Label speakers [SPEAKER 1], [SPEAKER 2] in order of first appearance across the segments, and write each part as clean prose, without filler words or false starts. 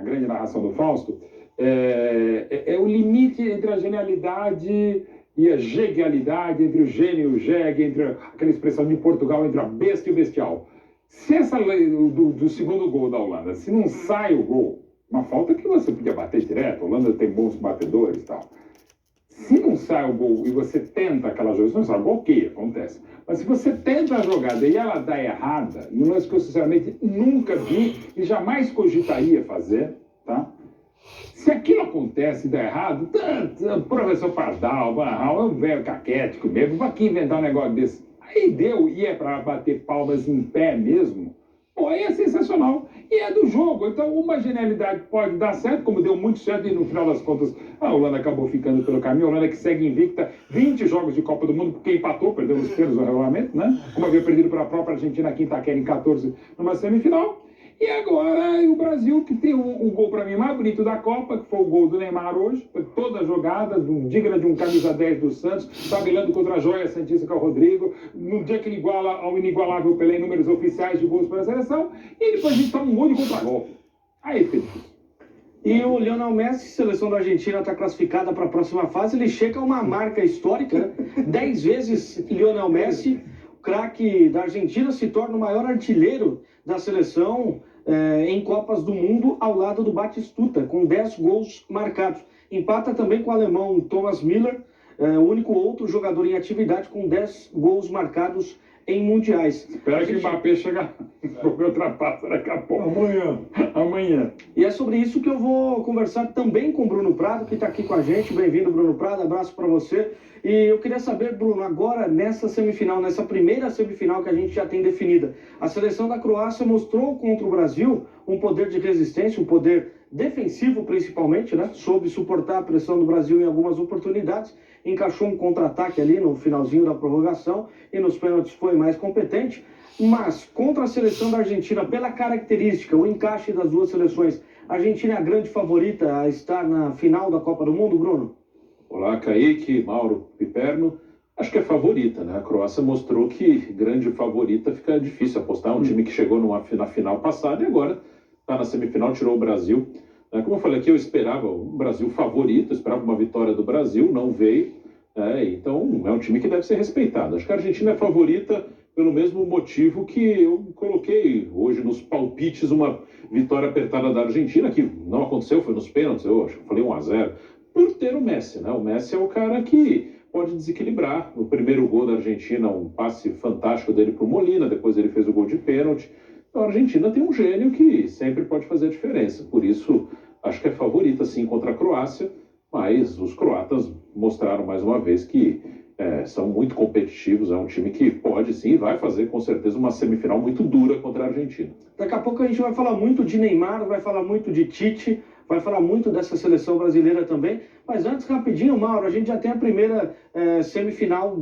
[SPEAKER 1] grande narração do Fausto, é o limite entre a genialidade e a genialidade, entre o gênio e o jegue, entre aquela expressão de Portugal, entre a besta e o bestial. Se essa lei do segundo gol da Holanda, se não sai o gol, uma falta que você podia bater direto, a Holanda tem bons batedores e tal. Se não sai o gol e você tenta aquela jogada, se não sai o gol, ok, acontece. Mas se você tenta a jogada e ela dá errada, um lance que eu sinceramente nunca vi e jamais cogitaria fazer, tá? Se aquilo acontece e dá errado, o professor Pardal, é um velho caquético mesmo, vai aqui inventar um negócio desse. Aí deu, e é para bater palmas em pé mesmo, pô, aí é sensacional. E é do jogo. Então, uma genialidade pode dar certo, como deu muito certo, e no final das contas, a Holanda acabou ficando pelo caminho. A Holanda que segue invicta 20 jogos de Copa do Mundo, porque empatou, perdeu os pênaltis no regulamento, né? Como havia perdido para a própria Argentina aqui em Itaquera em 14 numa semifinal. E agora o Brasil, que tem o gol para mim mais bonito da Copa, que foi o gol do Neymar hoje, foi toda a jogada, digna de um camisa 10 do Santos, tabelando contra a joia santista que é o Rodrigo, no dia que ele iguala ao inigualável Pelé em números oficiais de gols para a seleção, e depois a gente toma um gol de contra-golpe. Aí, Pedro.
[SPEAKER 2] E o Lionel Messi, seleção da Argentina, está classificada para a próxima fase, ele chega a uma marca histórica, né? 10 vezes Lionel Messi, o craque da Argentina, se torna o maior artilheiro da seleção em Copas do Mundo, ao lado do Batistuta, com 10 gols marcados. Empata também com o alemão Thomas Müller, o único outro jogador em atividade com 10 gols marcados em mundiais.
[SPEAKER 1] Espera que o Mbappé chegue, porque ultrapassa daqui a pouco. Amanhã.
[SPEAKER 2] E é sobre isso que eu vou conversar também com o Bruno Prado, que está aqui com a gente. Bem-vindo, Bruno Prado, abraço para você. E eu queria saber, Bruno, agora nessa semifinal, nessa primeira semifinal que a gente já tem definida, a seleção da Croácia mostrou contra o Brasil um poder de resistência, um poder defensivo principalmente, né? Soube suportar a pressão do Brasil em algumas oportunidades, encaixou um contra-ataque ali no finalzinho da prorrogação e nos pênaltis foi mais competente, mas contra a seleção da Argentina, pela característica, o encaixe das duas seleções, a Argentina é a grande favorita a estar na final da Copa do Mundo, Bruno?
[SPEAKER 3] Olá, Kaique, Mauro, Piperno. Acho que é favorita, né? A Croácia mostrou que grande favorita fica difícil apostar. Um time que chegou na final passada e agora está na semifinal, tirou o Brasil. Como eu falei aqui, eu esperava o Brasil favorito, eu esperava uma vitória do Brasil, não veio. Então é um time que deve ser respeitado. Acho que a Argentina é favorita pelo mesmo motivo que eu coloquei hoje nos palpites uma vitória apertada da Argentina, que não aconteceu, foi nos pênaltis, eu acho que falei 1-0, por ter o Messi, né? O Messi é o cara que pode desequilibrar. O primeiro gol da Argentina, um passe fantástico dele para o Molina, depois ele fez o gol de pênalti. Então a Argentina tem um gênio que sempre pode fazer a diferença. Por isso, acho que é favorita sim contra a Croácia, mas os croatas mostraram mais uma vez que são muito competitivos, é um time que pode sim, vai fazer com certeza uma semifinal muito dura contra a Argentina.
[SPEAKER 2] Daqui a pouco a gente vai falar muito de Neymar, vai falar muito de Tite, vai falar muito dessa seleção brasileira também, mas antes, rapidinho, Mauro, a gente já tem a primeira semifinal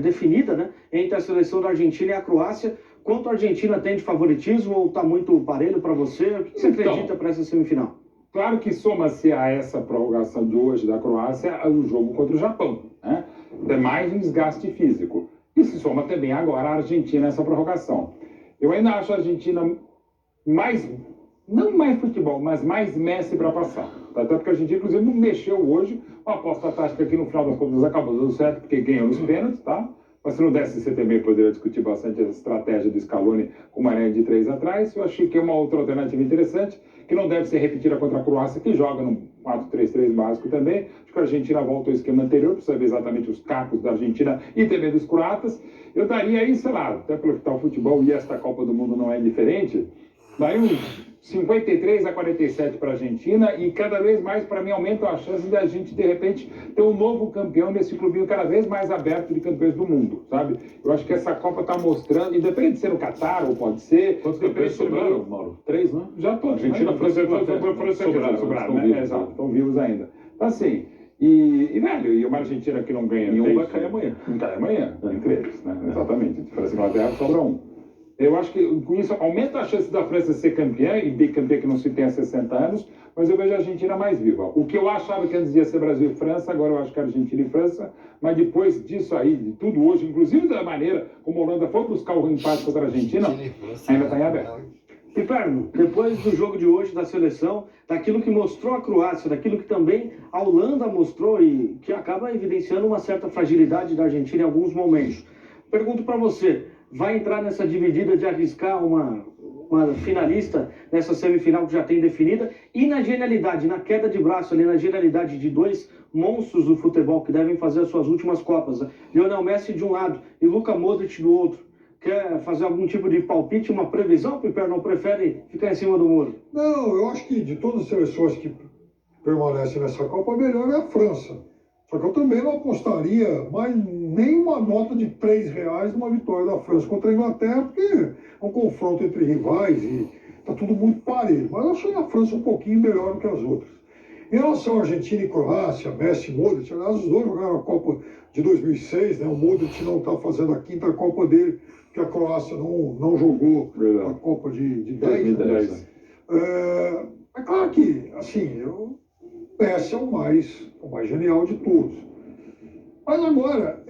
[SPEAKER 2] definida, né, entre a seleção da Argentina e a Croácia. Quanto a Argentina tem de favoritismo ou está muito parelho para você? O que você acredita para essa semifinal?
[SPEAKER 1] Claro que soma-se a essa prorrogação de hoje da Croácia o jogo contra o Japão, né? É mais um desgaste físico. E se soma também agora a Argentina nessa prorrogação. Eu ainda acho a Argentina não mais futebol, mas mais Messi para passar. Até porque a Argentina, inclusive, mexeu hoje. Uma aposta tática que no final das contas acabou dando certo, porque ganhou nos pênaltis, tá? Mas se não desse, você também poderia discutir bastante a estratégia do Scaloni com uma linha de 3 atrás. Eu achei que é uma outra alternativa interessante, que não deve ser repetida contra a Croácia, que joga no 4-3-3 básico também. Acho que a Argentina volta ao esquema anterior, para saber exatamente os cacos da Argentina e também dos croatas. Eu daria aí, sei lá, até pelo que está o futebol e esta Copa do Mundo não é diferente, daí uns 53-47 para a Argentina, e cada vez mais, para mim, aumenta a chance de a gente, de repente, ter um novo campeão nesse clubinho cada vez mais aberto de campeões do mundo, sabe? Eu acho que essa Copa está mostrando, independente de ser no Catar ou pode ser...
[SPEAKER 3] Quantos campeões sobraram, Mauro? 3, né?
[SPEAKER 1] Já todos.
[SPEAKER 3] Argentina, França e
[SPEAKER 1] Inglaterra. Sobraram, né? Exato, estão vivos ainda. Então, assim, velho, e uma Argentina que não ganha...
[SPEAKER 3] E um vai cair amanhã.
[SPEAKER 1] Não cai amanhã, entre eles, né? Exatamente. A França e Inglaterra sobra um. Eu acho que com isso aumenta a chance da França ser campeã, e bicampeã que não se tem há 60 anos, mas eu vejo a Argentina mais viva. O que eu achava que antes ia ser Brasil e França, agora eu acho que é Argentina e França, mas depois disso aí, de tudo hoje, inclusive da maneira como a Holanda foi buscar o empate contra a Argentina, ainda está em aberto.
[SPEAKER 2] Piperno, depois do jogo de hoje da seleção, daquilo que mostrou a Croácia, daquilo que também a Holanda mostrou e que acaba evidenciando uma certa fragilidade da Argentina em alguns momentos. Pergunto para você, vai entrar nessa dividida de arriscar uma finalista nessa semifinal que já tem definida? E na genialidade, na queda de braço ali, na genialidade de dois monstros do futebol que devem fazer as suas últimas Copas, Lionel Messi de um lado e Luka Modric do outro. Quer fazer algum tipo de palpite, uma previsão, Piper? Não prefere ficar em cima do muro?
[SPEAKER 4] Não, eu acho que de todas as seleções que permanecem nessa Copa, a melhor é a França. Só que eu também não apostaria mais nenhuma nota de R$3 numa vitória da França contra a Inglaterra, porque é um confronto entre rivais e está tudo muito parelho. Mas eu achei a França um pouquinho melhor do que as outras. Em relação à Argentina e Croácia, Messi e Modric, aliás, os dois jogaram a Copa de 2006, né? O Modric não está fazendo a quinta Copa dele, porque a Croácia não jogou a Copa de 10.
[SPEAKER 3] 2010.
[SPEAKER 4] É claro que, assim, o Messi é o mais genial de todos. Mas agora,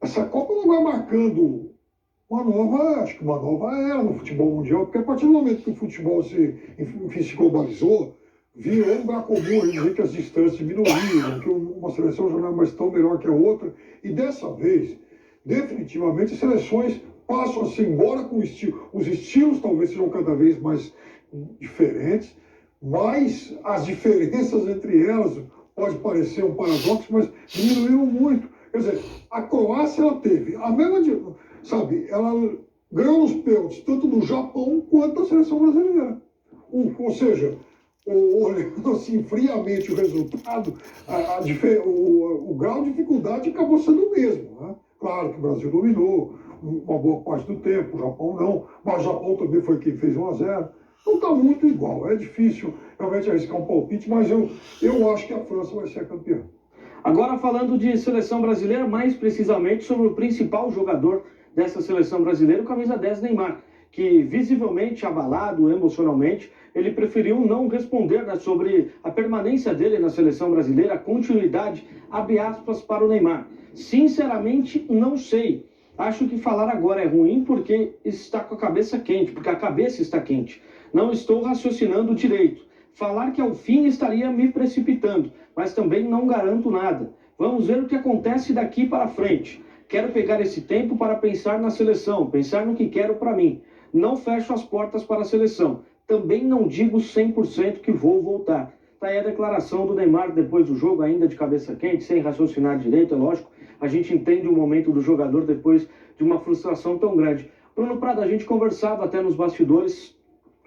[SPEAKER 4] essa Copa não vai marcando uma nova era no futebol mundial, porque a partir do momento que o futebol se globalizou, virou um lugar comum a dizer que as distâncias diminuíram, que uma seleção jogava mais tão melhor que a outra, e dessa vez, definitivamente, as seleções passam a se embora com os estilos talvez sejam cada vez mais diferentes, mas as diferenças entre elas, pode parecer um paradoxo, mas diminuíram muito. Quer dizer, a Croácia, ela teve a mesma, sabe, ela ganhou nos pênaltis, tanto do Japão quanto da seleção brasileira. Ou seja, olhando assim friamente o resultado, o grau de dificuldade acabou sendo o mesmo, né? Claro que o Brasil dominou uma boa parte do tempo, o Japão não, mas o Japão também foi quem fez 1-0. Então está muito igual, é difícil realmente arriscar um palpite, mas eu acho que a França vai ser a campeã.
[SPEAKER 2] Agora falando de seleção brasileira, mais precisamente sobre o principal jogador dessa seleção brasileira, o camisa 10 Neymar, que visivelmente abalado emocionalmente, ele preferiu não responder, né, sobre a permanência dele na seleção brasileira, a continuidade, abre aspas, para o Neymar. Sinceramente, não sei. Acho que falar agora é ruim porque está com a cabeça quente, porque a cabeça está quente. Não estou raciocinando direito. Falar que ao fim estaria me precipitando, mas também não garanto nada. Vamos ver o que acontece daqui para frente. Quero pegar esse tempo para pensar na seleção, pensar no que quero para mim. Não fecho as portas para a seleção. Também não digo 100% que vou voltar. Está aí a declaração do Neymar depois do jogo, ainda de cabeça quente, sem raciocinar direito, é lógico. A gente entende o momento do jogador depois de uma frustração tão grande. Bruno Prado, a gente conversava até nos bastidores,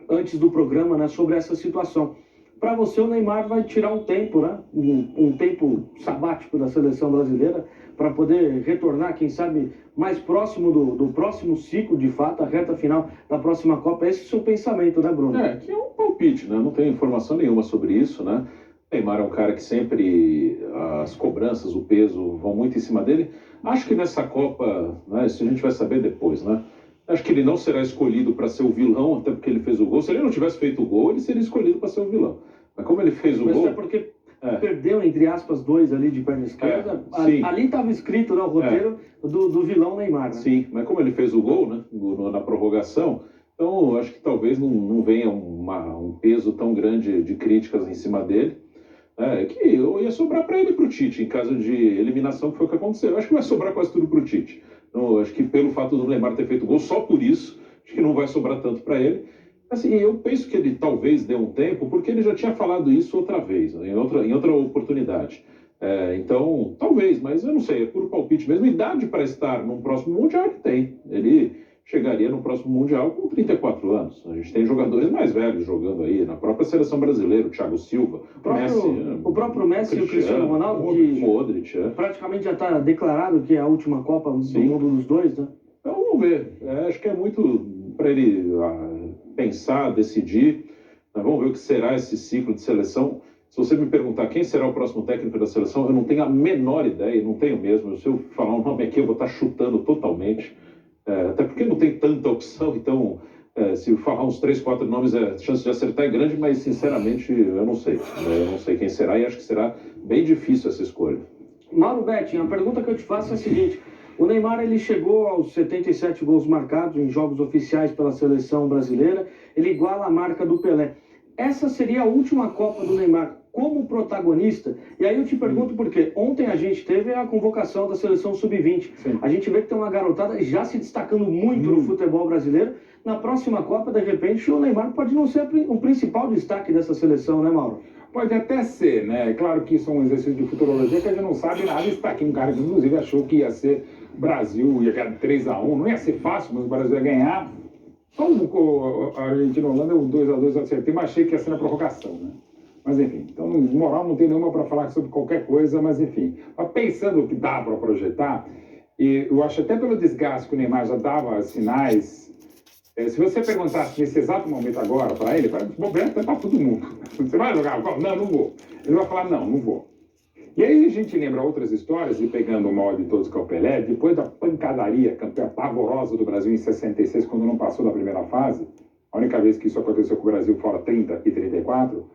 [SPEAKER 2] antes do programa, né, sobre essa situação. Para você, o Neymar vai tirar um tempo, né, um tempo sabático da seleção brasileira, para poder retornar, quem sabe, mais próximo do próximo ciclo, de fato, a reta final da próxima Copa. Esse é o seu pensamento, né, Bruno?
[SPEAKER 3] Que é um palpite, né? Não tenho informação nenhuma sobre isso, né? Neymar é um cara que sempre as cobranças, o peso vão muito em cima dele. Acho que nessa Copa, né, isso a gente vai saber depois, né? Acho que ele não será escolhido para ser o vilão, até porque ele fez o gol. Se ele não tivesse feito o gol, ele seria escolhido para ser o vilão. Mas como ele fez o gol...
[SPEAKER 2] Mas é porque perdeu, entre aspas, 2 ali de perna esquerda. Ali estava escrito, né, o roteiro do vilão Neymar, né?
[SPEAKER 3] Sim, mas como ele fez o gol, né, na prorrogação, então acho que talvez não venha um peso tão grande de críticas em cima dele. Que eu ia sobrar para ele e para o Tite, em caso de eliminação, que foi o que aconteceu. Eu acho que vai sobrar quase tudo para o Tite. Então, acho que pelo fato do Neymar ter feito gol, só por isso, acho que não vai sobrar tanto para ele. Assim, eu penso que ele talvez dê um tempo, porque ele já tinha falado isso outra vez, em outra oportunidade. Então, talvez, mas eu não sei, é puro palpite mesmo. Idade para estar num próximo Mundial ele tem. Ele chegaria no próximo Mundial com 34 anos. A gente tem jogadores mais velhos jogando aí, na própria seleção brasileira, o Thiago Silva,
[SPEAKER 2] o próprio Messi e o Cristiano Ronaldo,
[SPEAKER 3] Modric,
[SPEAKER 2] praticamente já está declarado que é a última Copa do mundo dos dois, né?
[SPEAKER 3] Então vamos ver. Acho que é muito para ele pensar, decidir. Vamos ver o que será esse ciclo de seleção. Se você me perguntar quem será o próximo técnico da seleção, eu não tenho a menor ideia, não tenho mesmo. Se eu falar um nome aqui, eu vou estar chutando totalmente. Até porque não tem tanta opção, então se eu falar uns 3, 4 nomes, a chance de acertar é grande, mas sinceramente eu não sei. Eu não sei quem será e acho que será bem difícil essa escolha.
[SPEAKER 2] Mauro Betting, a pergunta que eu te faço é a seguinte: O Neymar ele chegou aos 77 gols marcados em jogos oficiais pela seleção brasileira, ele iguala a marca do Pelé. Essa seria a última Copa do Neymar como protagonista. E aí eu te pergunto por quê? Ontem a gente teve a convocação da seleção sub-20. A gente vê que tem uma garotada já se destacando muito no futebol brasileiro. Na próxima Copa, de repente, o Neymar pode não ser o principal destaque dessa seleção, né, Mauro?
[SPEAKER 1] Pode até ser, né? Claro que isso é um exercício de futurologia que a gente não sabe nada. Está aqui um cara que, inclusive, achou que ia ser Brasil, ia ganhar 3-1. Não ia ser fácil, mas o Brasil ia ganhar. Como a Argentina e a Holanda, o 2-2 eu acertei, mas achei que ia ser na prorrogação, né? Mas enfim, então, moral não tem nenhuma para falar sobre qualquer coisa, mas enfim. Mas pensando o que dá para projetar, e eu acho até pelo desgaste que o Neymar já dava sinais. Se você perguntasse nesse exato momento agora para ele, vai para todo mundo. Você vai jogar? Não, não vou. Ele vai falar, não vou. E aí a gente lembra outras histórias, e pegando o maior de todos, que é o Pelé, depois da pancadaria, campeã pavorosa do Brasil em 66, quando não passou da primeira fase, a única vez que isso aconteceu com o Brasil fora 30 e 34,